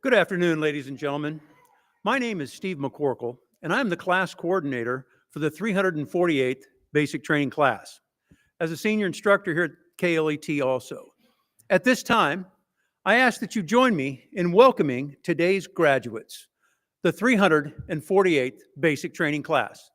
Good afternoon, ladies and gentlemen. My name is Steve McCorkle, and I'm the class coordinator for the 348th Basic Training class, as a senior instructor here at KLET also. At this time, I ask that you join me in welcoming today's graduates, the 348th Basic Training class.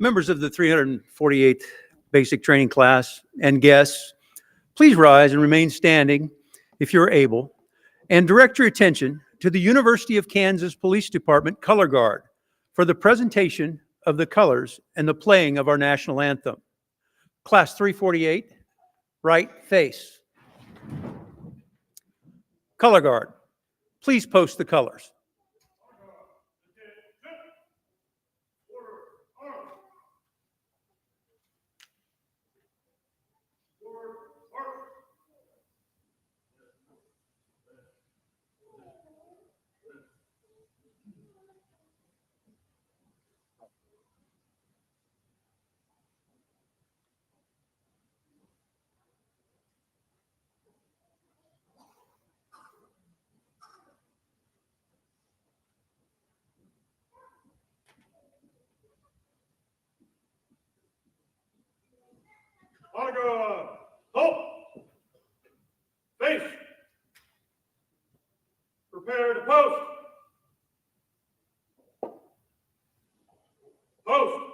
Members of the 348th Basic Training class and guests, please rise and remain standing if you're able, and direct your attention to the University of Kansas Police Department Color Guard for the presentation of the colors and the playing of our national anthem. Class 348, right face. Color Guard, please post the colors. Honor guard, halt, face, prepare to post, post.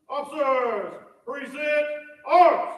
Officers, present arms.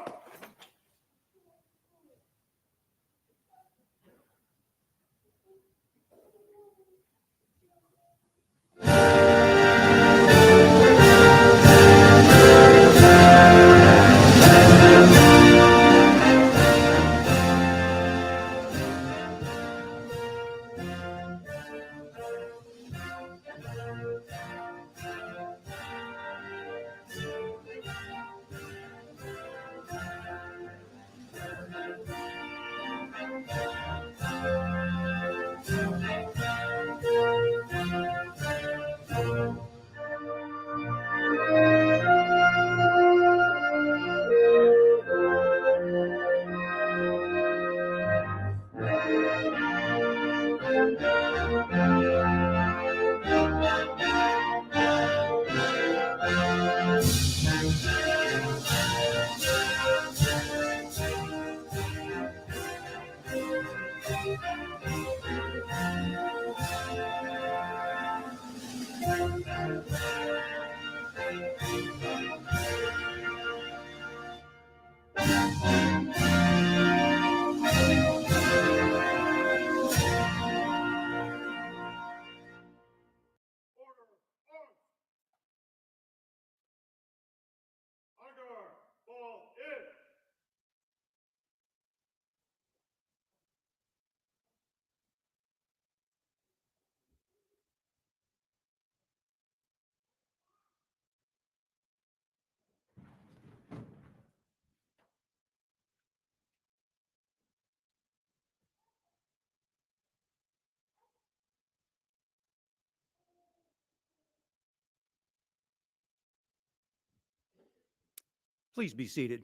Please be seated.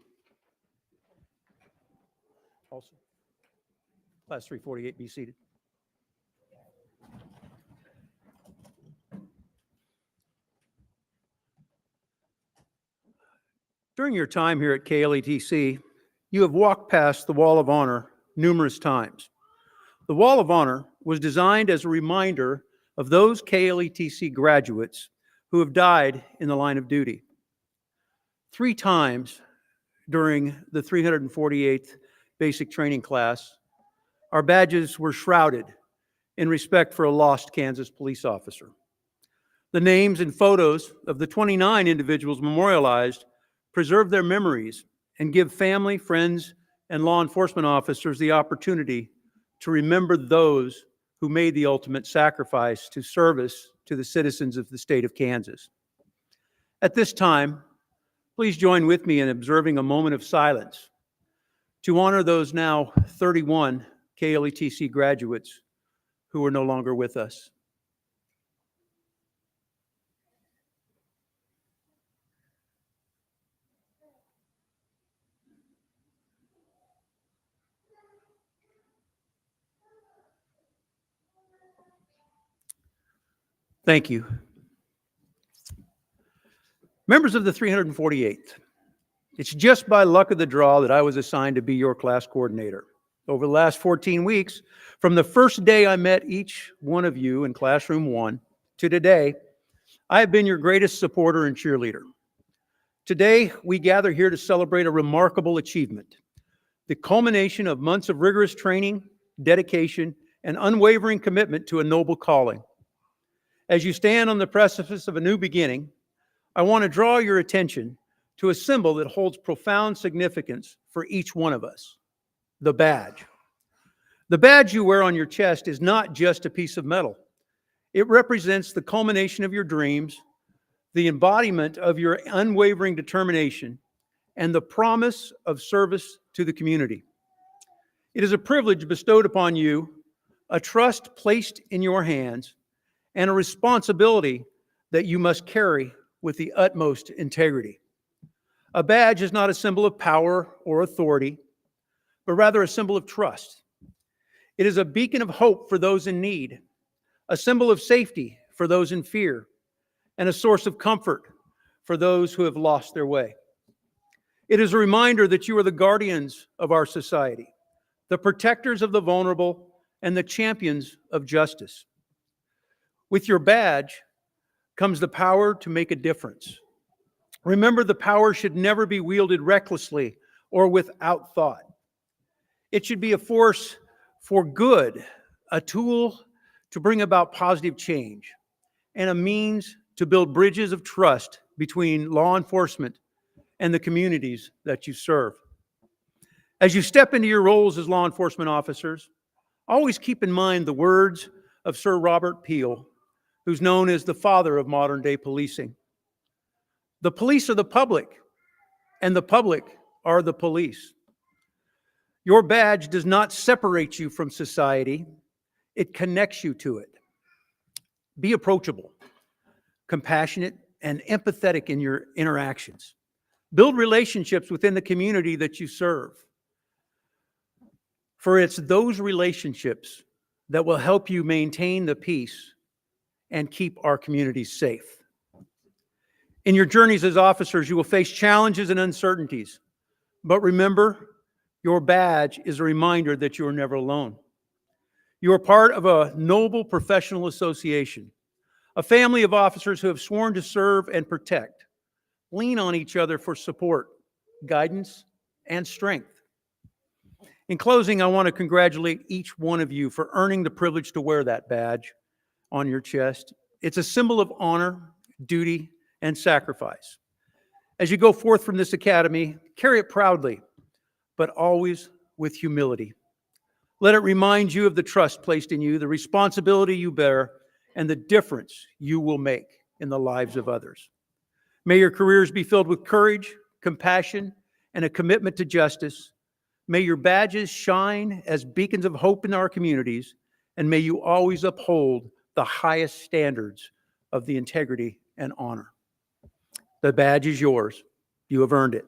Also, Class 348, be seated. During your time here at KLETC, you have walked past the Wall of Honor numerous times. The Wall of Honor was designed as a reminder of those KLETC graduates who have died in the line of duty. 3 times during the 348th basic training class, our badges were shrouded in respect for a lost Kansas police officer. The names and photos of the 29 individuals memorialized preserve their memories and give family, friends, and law enforcement officers the opportunity to remember those who made the ultimate sacrifice to service to the citizens of the state of Kansas. At this time, please join with me in observing a moment of silence to honor those now 31 KLETC graduates who are no longer with us. Thank you. Members of the 348th, it's just by luck of the draw that I was assigned to be your class coordinator. Over the last 14 weeks, from the first day I met each one of you in Classroom 1 to today, I have been your greatest supporter and cheerleader. Today, we gather here to celebrate a remarkable achievement, the culmination of months of rigorous training, dedication, and unwavering commitment to a noble calling. As you stand on the precipice of a new beginning, I want to draw your attention to a symbol that holds profound significance for each one of us, the badge. The badge you wear on your chest is not just a piece of metal. It represents the culmination of your dreams, the embodiment of your unwavering determination, and the promise of service to the community. It is a privilege bestowed upon you, a trust placed in your hands, and a responsibility that you must carry with the utmost integrity. A badge is not a symbol of power or authority, but rather a symbol of trust. It is a beacon of hope for those in need, a symbol of safety for those in fear, and a source of comfort for those who have lost their way. It is a reminder that you are the guardians of our society, the protectors of the vulnerable, and the champions of justice. With your badge comes the power to make a difference. Remember, the power should never be wielded recklessly or without thought. It should be a force for good, a tool to bring about positive change, and a means to build bridges of trust between law enforcement and the communities that you serve. As you step into your roles as law enforcement officers, always keep in mind the words of Sir Robert Peel, who's known as the father of modern-day policing. The police are the public, and the public are the police. Your badge does not separate you from society. It connects you to it. Be approachable, compassionate, and empathetic in your interactions. Build relationships within the community that you serve. For it's those relationships that will help you maintain the peace and keep our communities safe. In your journeys as officers, you will face challenges and uncertainties. But remember, your badge is a reminder that you are never alone. You are part of a noble professional association, a family of officers who have sworn to serve and protect. Lean on each other for support, guidance, and strength. In closing, I want to congratulate each one of you for earning the privilege to wear that badge on your chest. It's a symbol of honor, duty, and sacrifice. As you go forth from this academy, carry it proudly, but always with humility. Let it remind you of the trust placed in you, the responsibility you bear, and the difference you will make in the lives of others. May your careers be filled with courage, compassion, and a commitment to justice. May your badges shine as beacons of hope in our communities, and may you always uphold the highest standards of the integrity and honor. The badge is yours. You have earned it.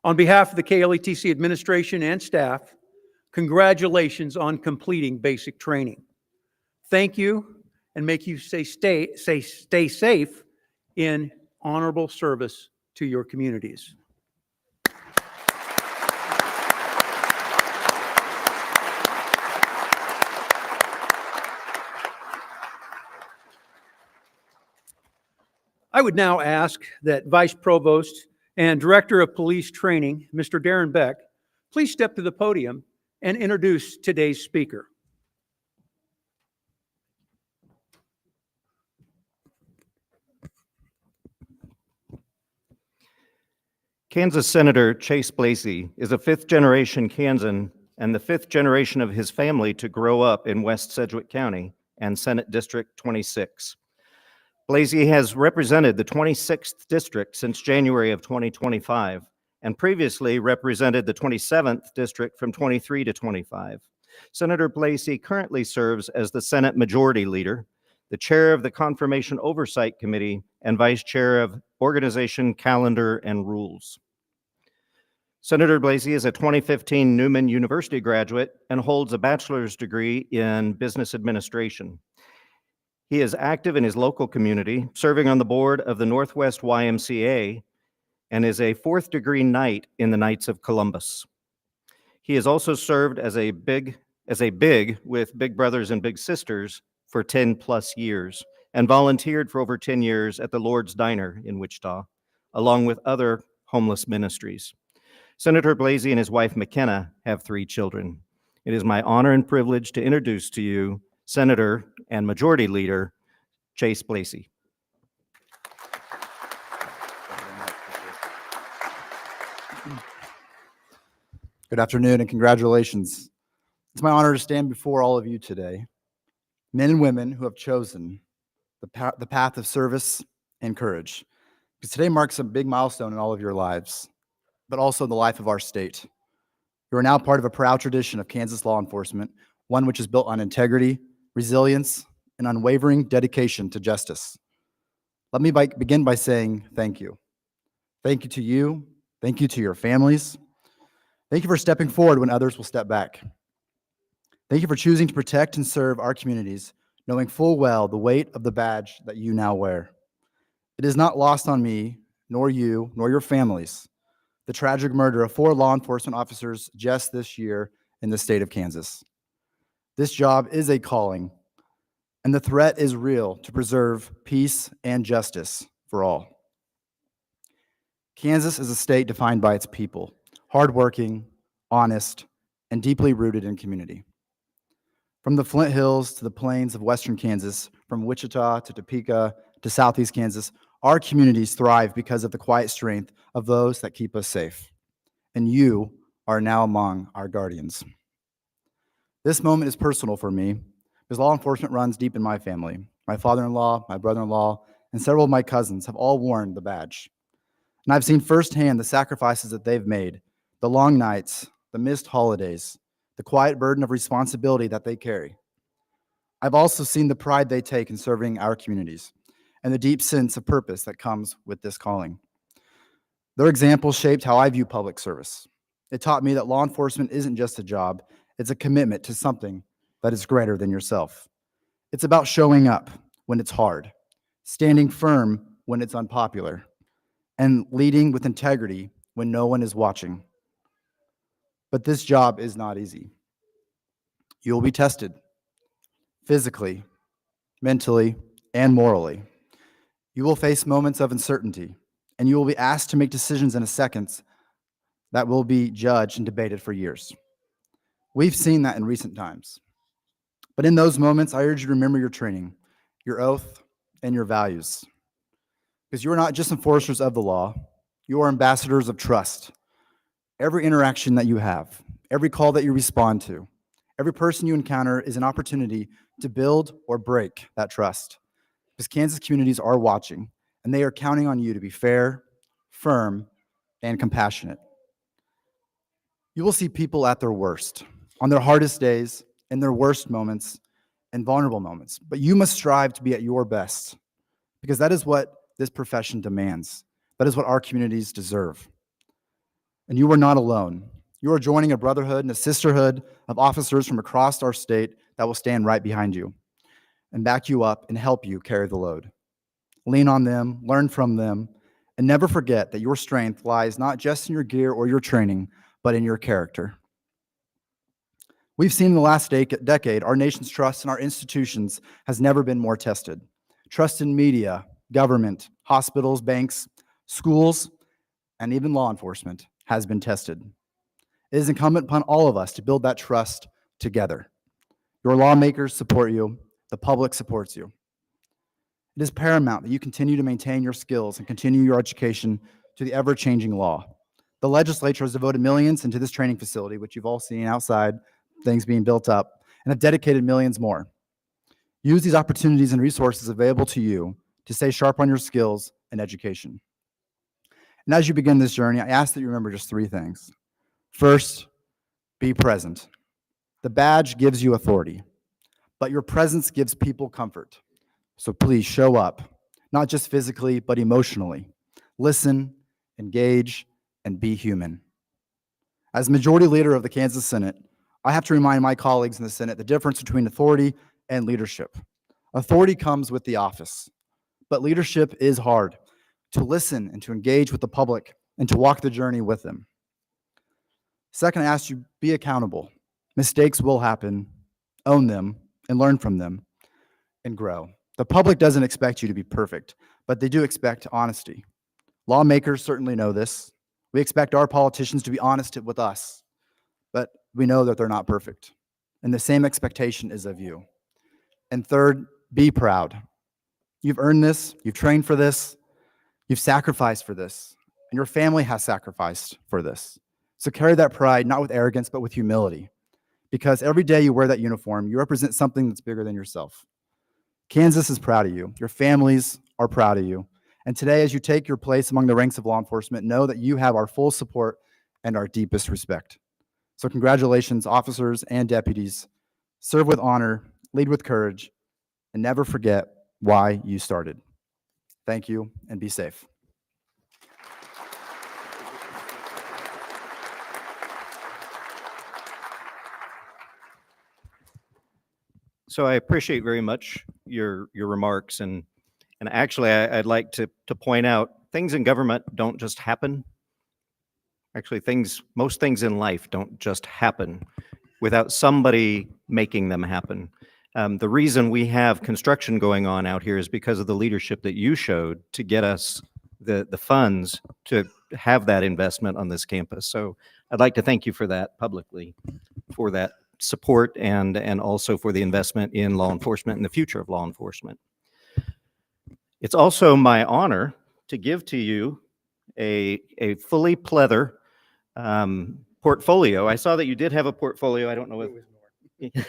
On behalf of the KLETC administration and staff, congratulations on completing basic training. Thank you, and make you stay safe in honorable service to your communities. I would now ask that Vice Provost and Director of Police Training, Mr. Darren Beck, please step to the podium and introduce today's speaker. Kansas Senator Chase Blasey is a fifth-generation Kansan and the fifth generation of his family to grow up in West Sedgwick County and Senate District 26. Blasey has represented the 26th District since January of 2025 and previously represented the 27th District from 23 to 25. Senator Blasey currently serves as the Senate Majority Leader, the Chair of the Confirmation Oversight Committee, and Vice Chair of Organization, Calendar, and Rules. Senator Blasey is a 2015 Newman University graduate and holds a bachelor's degree in business administration. He is active in his local community, serving on the board of the Northwest YMCA, and is a fourth-degree Knight in the Knights of Columbus. He has also served as a big with Big Brothers and Big Sisters for 10+ years, and volunteered for over 10 years at the Lord's Diner in Wichita, along with other homeless ministries. Senator Blasey and his wife McKenna have 3 children. It is my honor and privilege to introduce to you Senator and Majority Leader Chase Blasey. Good afternoon and congratulations. It's my honor to stand before all of you today, men and women who have chosen the path of service and courage. Because today marks a big milestone in all of your lives, but also the life of our state. You are now part of a proud tradition of Kansas law enforcement, one which is built on integrity, resilience, and unwavering dedication to justice. Let me begin by saying thank you. Thank you to you. Thank you to your families. Thank you for stepping forward when others will step back. Thank you for choosing to protect and serve our communities, knowing full well the weight of the badge that you now wear. It is not lost on me, nor you, nor your families, the tragic murder of 4 law enforcement officers just this year in the state of Kansas. This job is a calling, and the threat is real to preserve peace and justice for all. Kansas is a state defined by its people, hardworking, honest, and deeply rooted in community. From the Flint Hills to the plains of western Kansas, from Wichita to Topeka to southeast Kansas, our communities thrive because of the quiet strength of those that keep us safe. And you are now among our guardians. This moment is personal for me because law enforcement runs deep in my family. My father-in-law, my brother-in-law, and several of my cousins have all worn the badge. And I've seen firsthand the sacrifices that they've made, the long nights, the missed holidays, the quiet burden of responsibility that they carry. I've also seen the pride they take in serving our communities and the deep sense of purpose that comes with this calling. Their example shaped how I view public service. It taught me that law enforcement isn't just a job, it's a commitment to something that is greater than yourself. It's about showing up when it's hard, standing firm when it's unpopular, and leading with integrity when no one is watching. But this job is not easy. You will be tested physically, mentally, and morally. You will face moments of uncertainty, and you will be asked to make decisions in a second that will be judged and debated for years. We've seen that in recent times. But in those moments, I urge you to remember your training, your oath, and your values. Because you are not just enforcers of the law, you are ambassadors of trust. Every interaction that you have, every call that you respond to, every person you encounter is an opportunity to build or break that trust. Because Kansas communities are watching, and they are counting on you to be fair, firm, and compassionate. You will see people at their worst, on their hardest days, in their worst moments, and vulnerable moments. But you must strive to be at your best, because that is what this profession demands. That is what our communities deserve. And you are not alone. You are joining a brotherhood and a sisterhood of officers from across our state that will stand right behind you and back you up and help you carry the load. Lean on them, learn from them, and never forget that your strength lies not just in your gear or your training, but in your character. We've seen in the last decade, our nation's trust in our institutions has never been more tested. Trust in media, government, hospitals, banks, schools, and even law enforcement has been tested. It is incumbent upon all of us to build that trust together. Your lawmakers support you. The public supports you. It is paramount that you continue to maintain your skills and continue your education to the ever-changing law. The legislature has devoted millions into this training facility, which you've all seen outside, things being built up, and have dedicated millions more. Use these opportunities and resources available to you to stay sharp on your skills and education. And as you begin this journey, I ask that you remember just 3 things. First, be present. The badge gives you authority, but your presence gives people comfort. So please show up, not just physically, but emotionally. Listen, engage, and be human. As majority leader of the Kansas Senate, I have to remind my colleagues in the Senate the difference between authority and leadership. Authority comes with the office, but leadership is hard. To listen and to engage with the public and to walk the journey with them. Second, I ask you, be accountable. Mistakes will happen. Own them and learn from them and grow. The public doesn't expect you to be perfect, but they do expect honesty. Lawmakers certainly know this. We expect our politicians to be honest with us, but we know that they're not perfect. And the same expectation is of you. And third, be proud. You've earned this, you've trained for this, you've sacrificed for this, and your family has sacrificed for this. So carry that pride, not with arrogance, but with humility. Because every day you wear that uniform, you represent something that's bigger than yourself. Kansas is proud of you. Your families are proud of you. And today, as you take your place among the ranks of law enforcement, know that you have our full support and our deepest respect. So congratulations, officers and deputies. Serve with honor, lead with courage, and never forget why you started. Thank you, and be safe. So I appreciate very much your remarks, and actually I'd like to point out things in government don't just happen. Actually, most things in life don't just happen without somebody making them happen. The reason we have construction going on out here is because of the leadership that you showed to get us the funds to have that investment on this campus. So I'd like to thank you for that publicly, for that support and also for the investment in law enforcement and the future of law enforcement. It's also my honor to give to you a fully pleather portfolio. I saw that you did have a portfolio. I don't know if,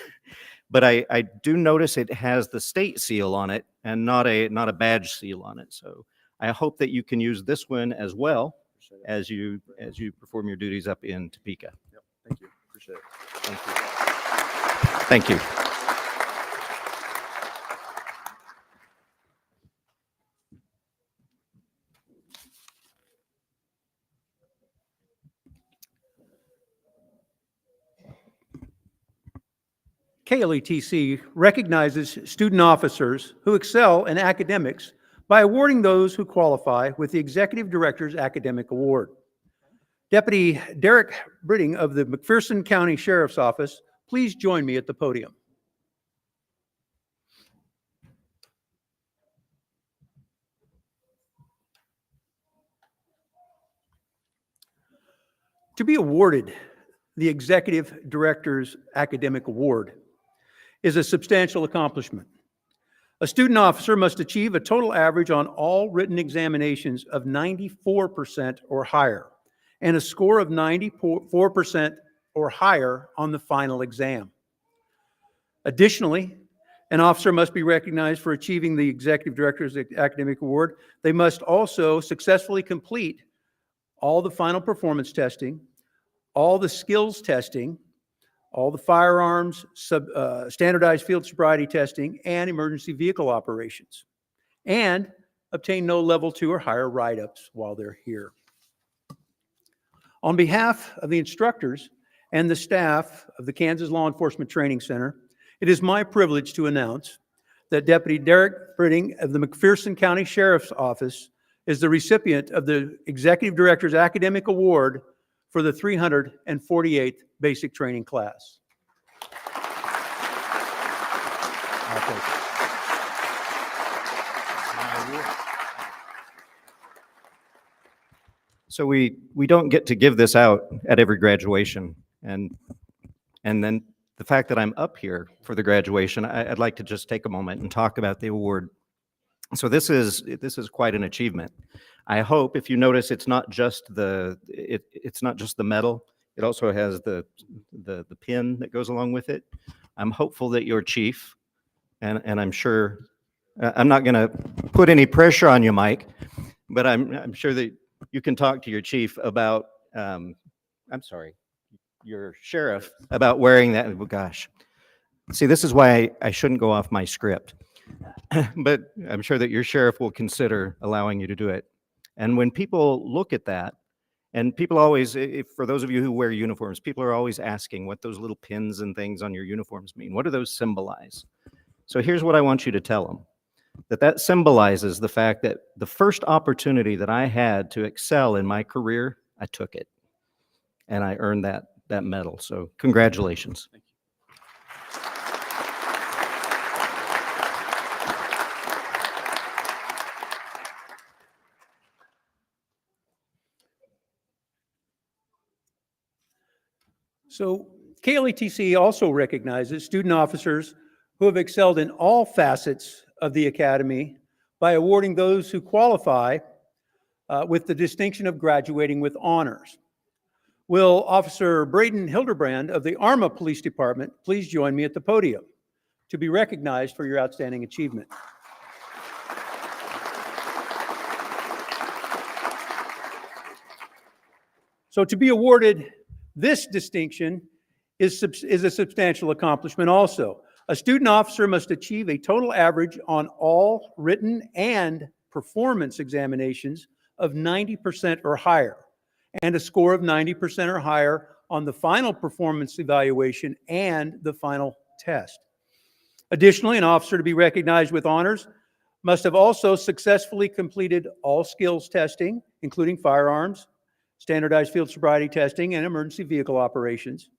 but I do notice it has the state seal on it and not a badge seal on it. So I hope that you can use this one as well as you perform your duties up in Topeka. Yep. Thank you. Appreciate it. Thank you. Thank you. KLETC recognizes student officers who excel in academics by awarding those who qualify with the Executive Director's Academic Award. Deputy Derek Britting of the McPherson County Sheriff's Office, please join me at the podium. To be awarded the Executive Director's Academic Award is a substantial accomplishment. A student officer must achieve a total average on all written examinations of 94% or higher, and a score of 94% or higher on the final exam. Additionally, an officer must be recognized for achieving the Executive Director's Academic Award. They must also successfully complete all the final performance testing, all the skills testing, all the firearms, standardized field sobriety testing, and emergency vehicle operations, and obtain no level 2 or higher write-ups while they're here. On behalf of the instructors and the staff of the Kansas Law Enforcement Training Center, it is my privilege to announce that Deputy Derek Britting of the McPherson County Sheriff's Office is the recipient of the Executive Director's Academic Award for the 348th Basic Training Class. So we don't get to give this out at every graduation. And then the fact that I'm up here for the graduation, I'd like to just take a moment and talk about the award. So this is quite an achievement. I hope, if you notice, it's not just the medal. It also has the pin that goes along with it. I'm hopeful that your chief, and I'm sure, I'm not going to put any pressure on you, Mike, but I'm sure that you can talk to your chief about, your sheriff about wearing that. Oh, gosh. See, this is why I shouldn't go off my script. But I'm sure that your sheriff will consider allowing you to do it. And when people look at that, and people always, for those of you who wear uniforms, people are always asking what those little pins and things on your uniforms mean. What do those symbolize? So here's what I want you to tell them. That symbolizes the fact that the first opportunity that I had to excel in my career, I took it. And I earned that medal. So congratulations. Thank you. So KLETC also recognizes student officers who have excelled in all facets of the Academy by awarding those who qualify with the distinction of graduating with honors. Will Officer Braden Hildebrand of the Arma Police Department please join me at the podium to be recognized for your outstanding achievement? So to be awarded this distinction is a substantial accomplishment also. A student officer must achieve a total average on all written and performance examinations of 90% or higher, and a score of 90% or higher on the final performance evaluation and the final test. Additionally, an officer to be recognized with honors must have also successfully completed all skills testing, including firearms, standardized field sobriety testing, and emergency vehicle operations.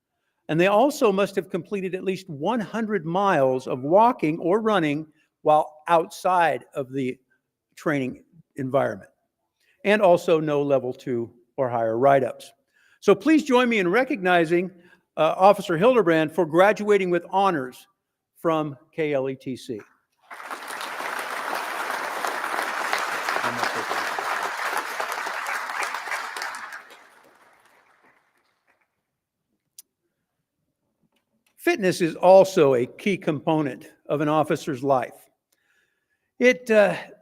And they also must have completed at least 100 miles of walking or running while outside of the training environment, and also no level 2 or higher write-ups. So please join me in recognizing Officer Hildebrand for graduating with honors from KLETC. Fitness is also a key component of an officer's life. It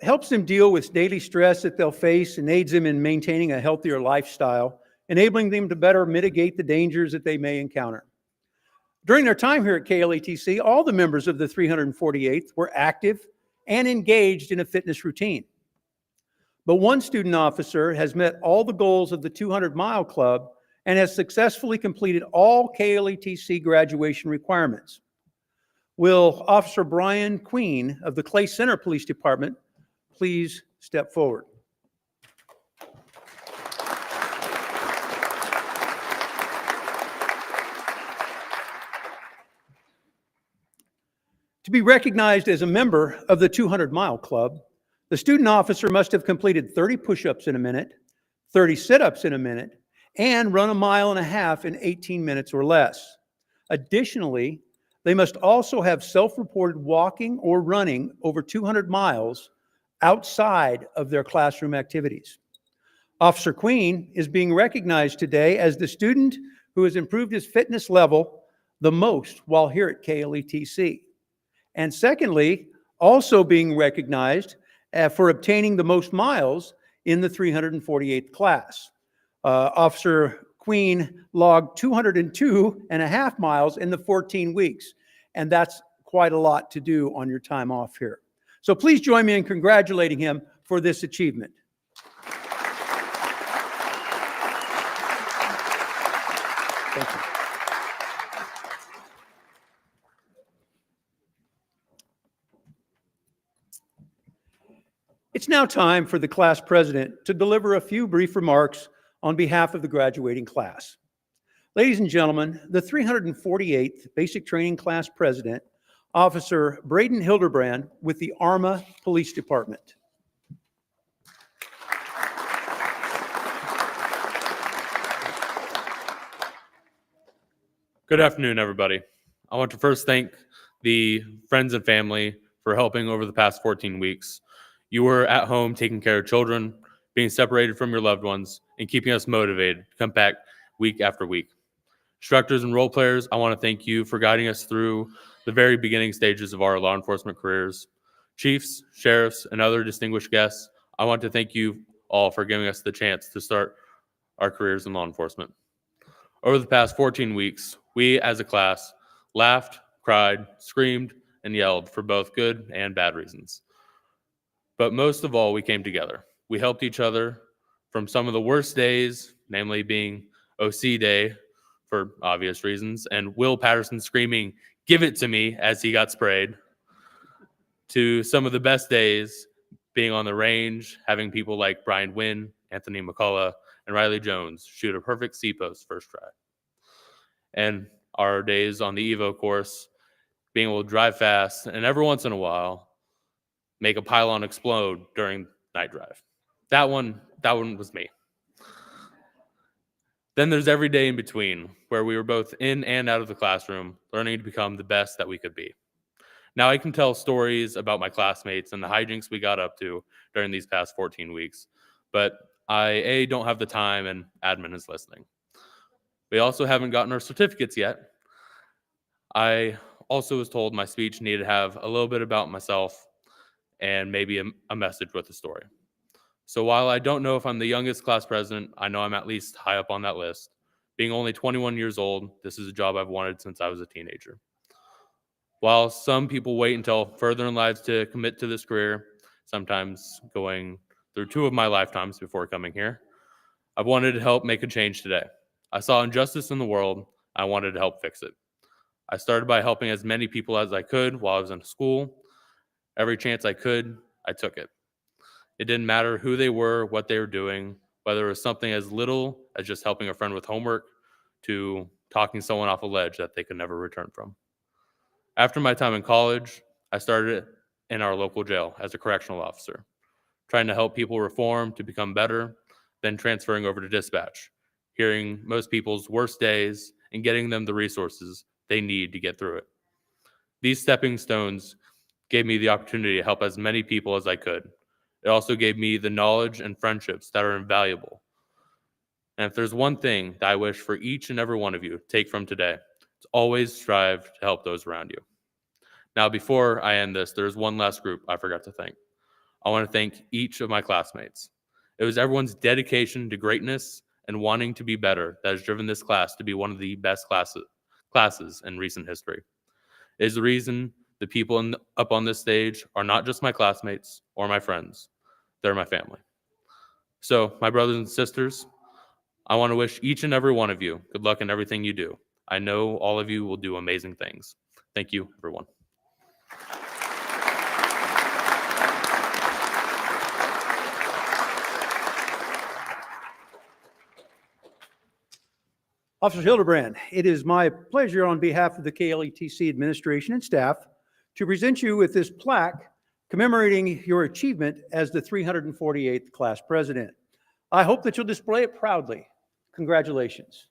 helps them deal with daily stress that they'll face and aids them in maintaining a healthier lifestyle, enabling them to better mitigate the dangers that they may encounter. During their time here at KLETC, all the members of the 348th were active and engaged in a fitness routine. But one student officer has met all the goals of the 200-mile club and has successfully completed all KLETC graduation requirements. Will Officer Brian Queen of the Clay Center Police Department please step forward? To be recognized as a member of the 200-mile club, the student officer must have completed 30 push-ups in a minute, 30 sit-ups in a minute, and run 1.5 miles in 18 minutes or less. Additionally, they must also have self-reported walking or running over 200 miles outside of their classroom activities. Officer Queen is being recognized today as the student who has improved his fitness level the most while here at KLETC. And secondly, also being recognized for obtaining the most miles in the 348th class. Officer Queen logged 202.5 miles in the 14 weeks, and that's quite a lot to do on your time off here. So please join me in congratulating him for this achievement. Thank you. It's now time for the class president to deliver a few brief remarks on behalf of the graduating class. Ladies and gentlemen, the 348th Basic Training Class President, Officer Braden Hildebrand with the Arma Police Department. Good afternoon, everybody. I want to first thank the friends and family for helping over the past 14 weeks. You were at home taking care of children, being separated from your loved ones, and keeping us motivated to come back week after week. Instructors and role players, I want to thank you for guiding us through the very beginning stages of our law enforcement careers. Chiefs, sheriffs, and other distinguished guests, I want to thank you all for giving us the chance to start our careers in law enforcement. Over the past 14 weeks, we as a class laughed, cried, screamed, and yelled for both good and bad reasons. But most of all, we came together. We helped each other from some of the worst days, namely being OC Day for obvious reasons, and Will Patterson screaming, "Give it to me," as he got sprayed, to some of the best days being on the range, having people like Brian Wynn, Anthony McCullough, and Riley Jones shoot a perfect C-post first try. And our days on the Evo course, being able to drive fast, and every once in a while, make a pylon explode during night drive. That one was me. Then there's every day in between, where we were both in and out of the classroom, learning to become the best that we could be. Now I can tell stories about my classmates and the hijinks we got up to during these past 14 weeks, but I don't have the time, and admin is listening. We also haven't gotten our certificates yet. I also was told my speech needed to have a little bit about myself and maybe a message with a story. So while I don't know if I'm the youngest class president, I know I'm at least high up on that list. Being only 21 years old, this is a job I've wanted since I was a teenager. While some people wait until further in lives to commit to this career, sometimes going through 2 of my lifetimes before coming here, I've wanted to help make a change today. I saw injustice in the world. I wanted to help fix it. I started by helping as many people as I could while I was in school. Every chance I could, I took it. It didn't matter who they were, what they were doing, whether it was something as little as just helping a friend with homework to talking someone off a ledge that they could never return from. After my time in college, I started in our local jail as a correctional officer, trying to help people reform to become better, then transferring over to dispatch, hearing most people's worst days and getting them the resources they need to get through it. These stepping stones gave me the opportunity to help as many people as I could. It also gave me the knowledge and friendships that are invaluable. And if there's one thing that I wish for each and every one of you to take from today, it's always strive to help those around you. Now, before I end this, there's one last group I forgot to thank. I want to thank each of my classmates. It was everyone's dedication to greatness and wanting to be better that has driven this class to be one of the best classes in recent history. It is the reason the people up on this stage are not just my classmates or my friends. They're my family. So, my brothers and sisters, I want to wish each and every one of you good luck in everything you do. I know all of you will do amazing things. Thank you, everyone. Officer Hildebrand, it is my pleasure on behalf of the KLETC administration and staff to present you with this plaque commemorating your achievement as the 348th class president. I hope that you'll display it proudly. Congratulations.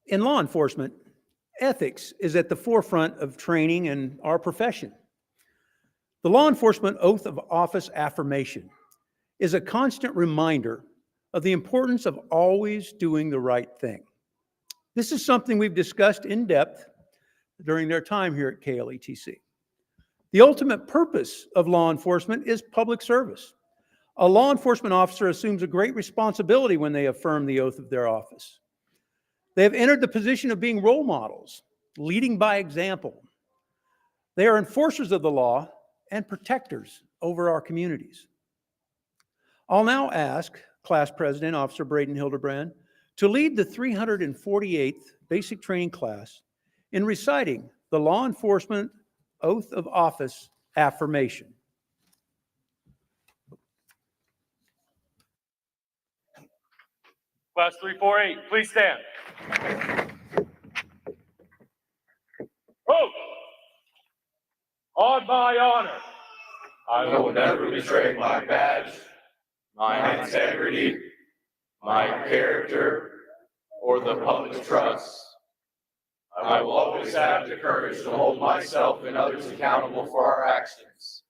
In law enforcement, ethics is at the forefront of training in our profession. The law enforcement oath of office affirmation is a constant reminder of the importance of always doing the right thing. This is something we've discussed in depth during their time here at KLETC. The ultimate purpose of law enforcement is public service. A law enforcement officer assumes a great responsibility when they affirm the oath of their office. They have entered the position of being role models, leading by example. They are enforcers of the law and protectors over our communities. I'll now ask Class President Officer Braden Hildebrand to lead the 348th Basic Training Class in reciting the Law Enforcement Oath of Office affirmation. Class 348, please stand. Oath. On my honor, I will never betray my badge, my integrity, my character, or the public's trust. I will always have the courage to hold myself and others accountable for our actions.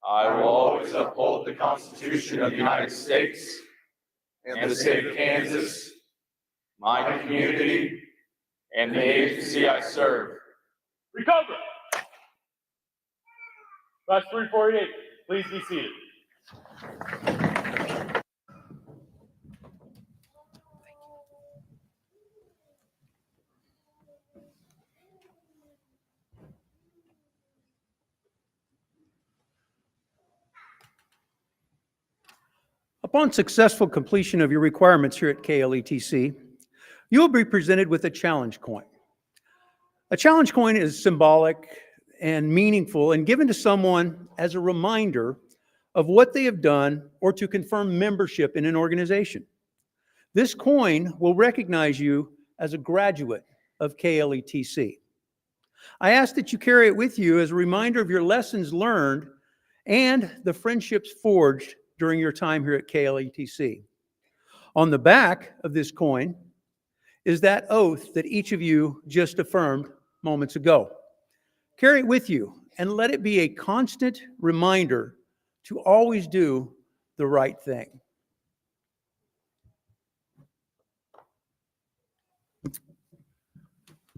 I will always uphold the Constitution of the United States and the state of Kansas, my community, and the agency I serve. recover. Class 348, please be seated. Upon successful completion of your requirements here at KLETC, you will be presented with a challenge coin. A challenge coin is symbolic and meaningful and given to someone as a reminder of what they have done or to confirm membership in an organization. This coin will recognize you as a graduate of KLETC. I ask that you carry it with you as a reminder of your lessons learned and the friendships forged during your time here at KLETC. On the back of this coin is that oath that each of you just affirmed moments ago. Carry it with you and let it be a constant reminder to always do the right thing.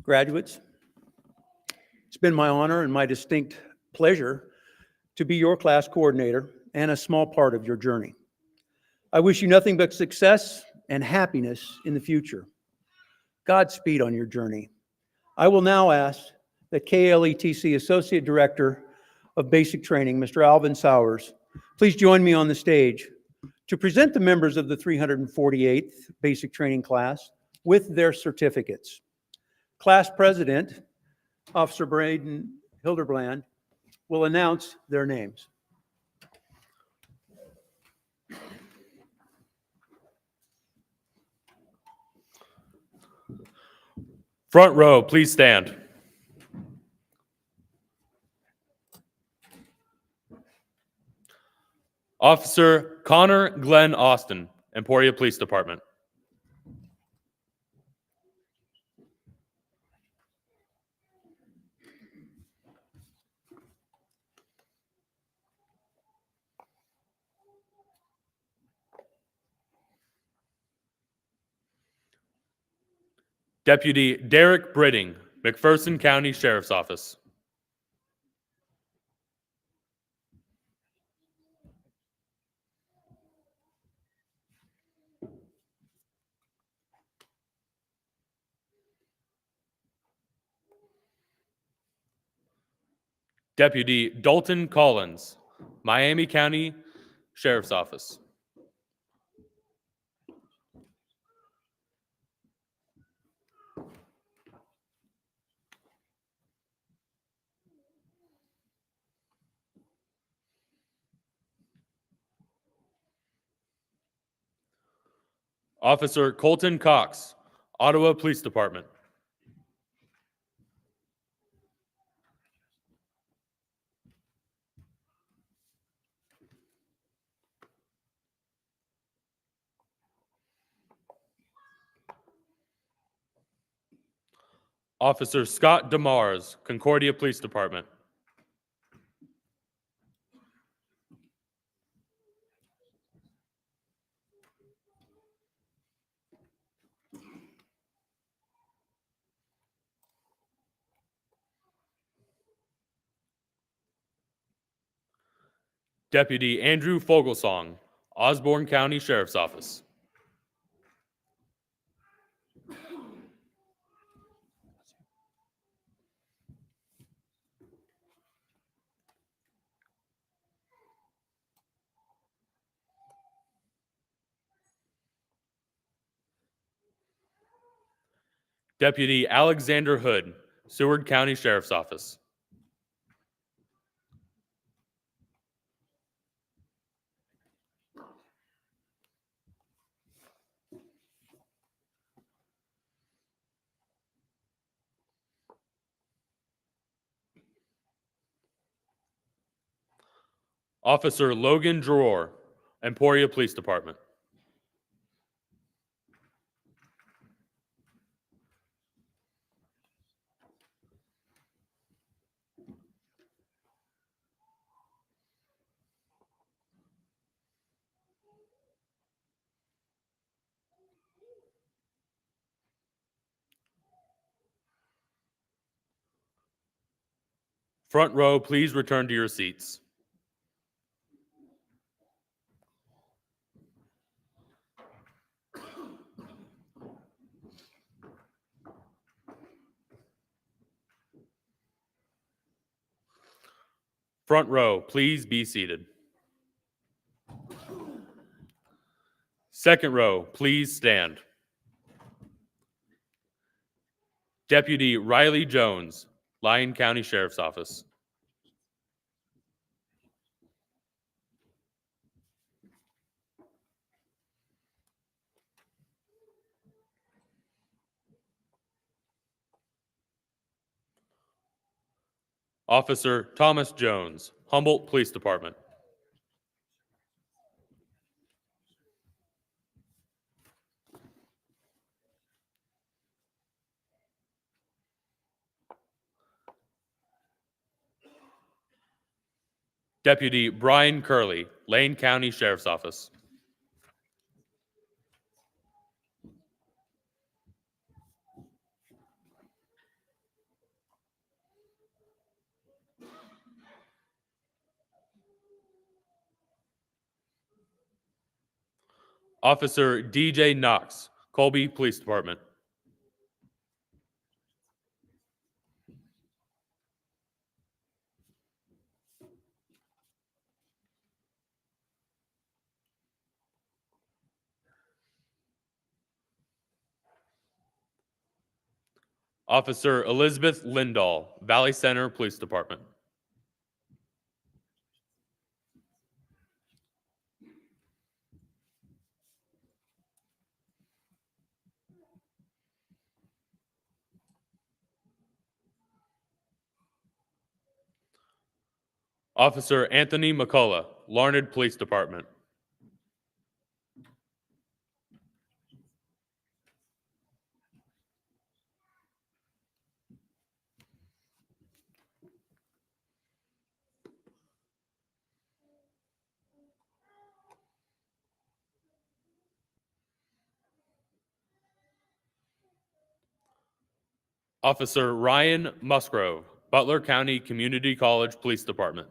Graduates, it's been my honor and my distinct pleasure to be your class coordinator and a small part of your journey. I wish you nothing but success and happiness in the future. Godspeed on your journey. I will now ask that KLETC Associate Director of Basic Training, Mr. Alvin Sowers, please join me on the stage to present the members of the 348th Basic Training class with their certificates. Class President, Officer Braden Hildebrand, will announce their names. Front row, please stand. Officer Connor Glenn Austin, Emporia Police Department. Deputy Derek Britting, McPherson County Sheriff's Office. Deputy Dalton Collins, Miami County Sheriff's Office. Officer Colton Cox, Ottawa Police Department. Officer Scott DeMars, Concordia Police Department. Deputy Andrew Fogelsong, Osborne County Sheriff's Office. Deputy Alexander Hood, Seward County Sheriff's Office. Officer Logan Dror, Emporia Police Department. Front row, please return to your seats. Front row, please be seated. Second row, please stand. Deputy Riley Jones, Lyon County Sheriff's Office. Officer Thomas Jones, Humboldt Police Department. Deputy Brian Curley, Lane County Sheriff's Office. Officer DJ Knox, Colby Police Department. Officer Elizabeth Lindahl, Valley Center Police Department. Officer Anthony McCullough, Larned Police Department. Officer Ryan Musgrove, Butler County Community College Police Department.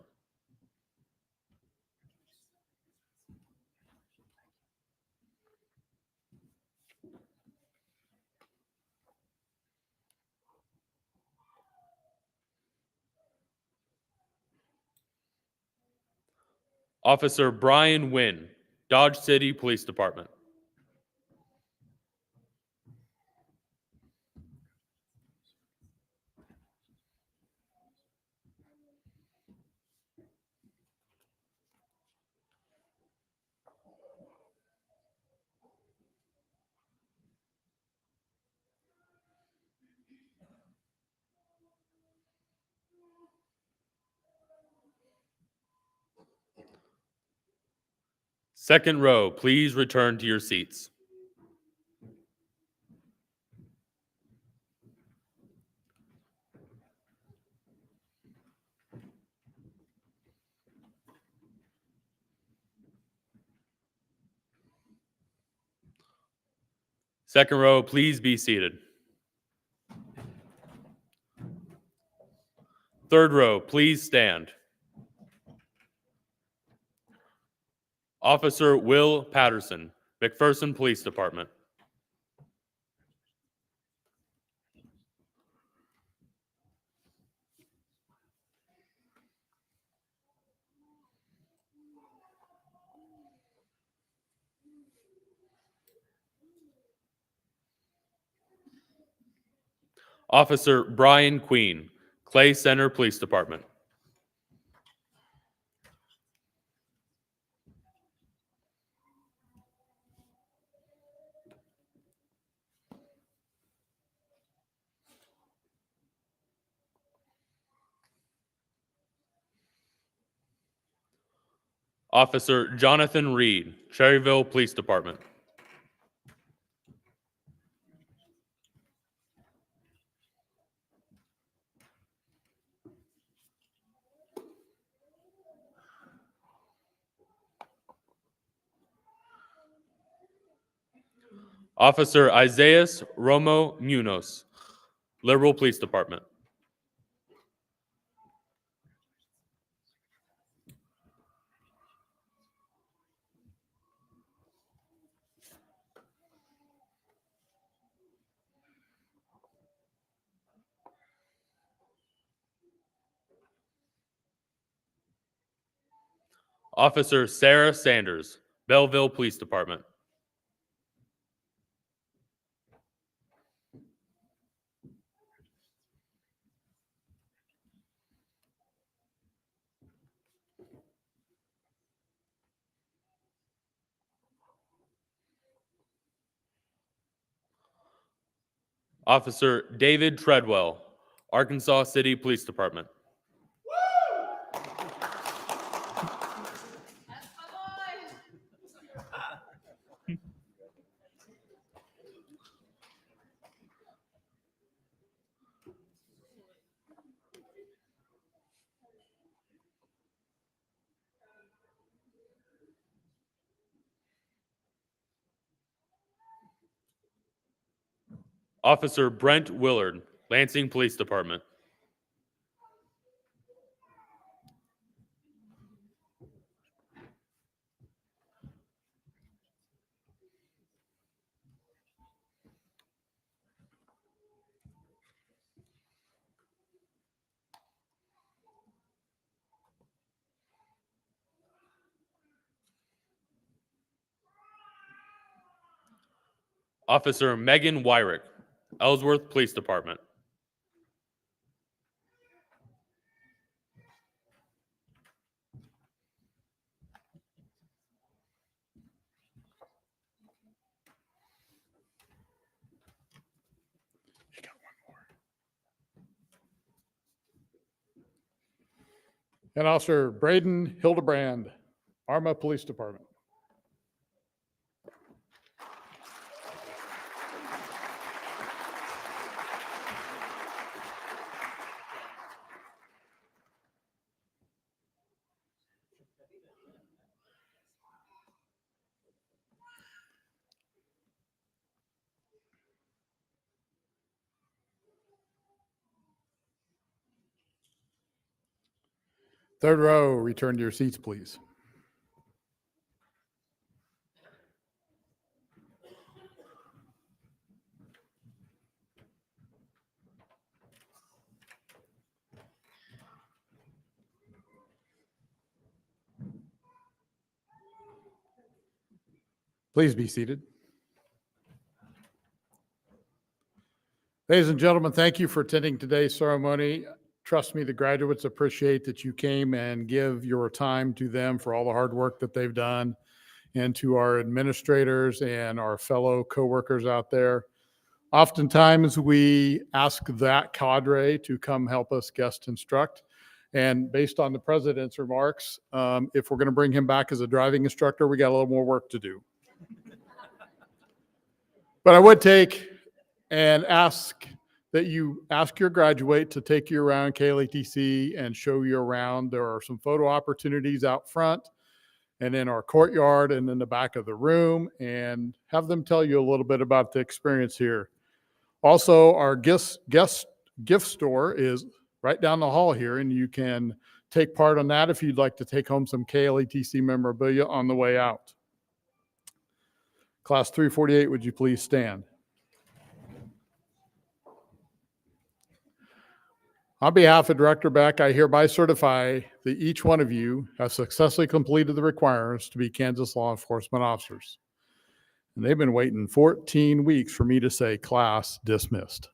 Officer Brian Wynn, Dodge City Police Department. Second row, please return to your seats. Second row, please be seated. Third row, please stand. Officer Will Patterson, McPherson Police Department. Officer Brian Queen, Clay Center Police Department. Officer Jonathan Reed, Cherryville Police Department. Officer Isaias Romo Munoz, Liberal Police Department. Officer Sarah Sanders, Belleville Police Department. Officer David Treadwell, Arkansas City Police Department. Officer Brent Willard, Lansing Police Department. Officer Megan Wyrick, Ellsworth Police Department. And Officer Braden Hildebrand, Arma Police Department. Third row, return to your seats, please. Please be seated. Ladies and gentlemen, thank you for attending today's ceremony. Trust me, the graduates appreciate that you came and give your time to them for all the hard work that they've done, and to our administrators and our fellow coworkers out there. Oftentimes, we ask that cadre to come help us guest instruct. And based on the president's remarks, if we're going to bring him back as a driving instructor, we got a little more work to do. But I would take and ask that you ask your graduate to take you around KLATC and show you around. There are some photo opportunities out front and in our courtyard and in the back of the room, and have them tell you a little bit about the experience here. Also, our gift store is right down the hall here, and you can take part on that if you'd like to take home some KLATC memorabilia on the way out. Class 348, would you please stand? On behalf of Director Beck, I hereby certify that each one of you has successfully completed the requirements to be Kansas law enforcement officers. And they've been waiting 14 weeks for me to say class dismissed.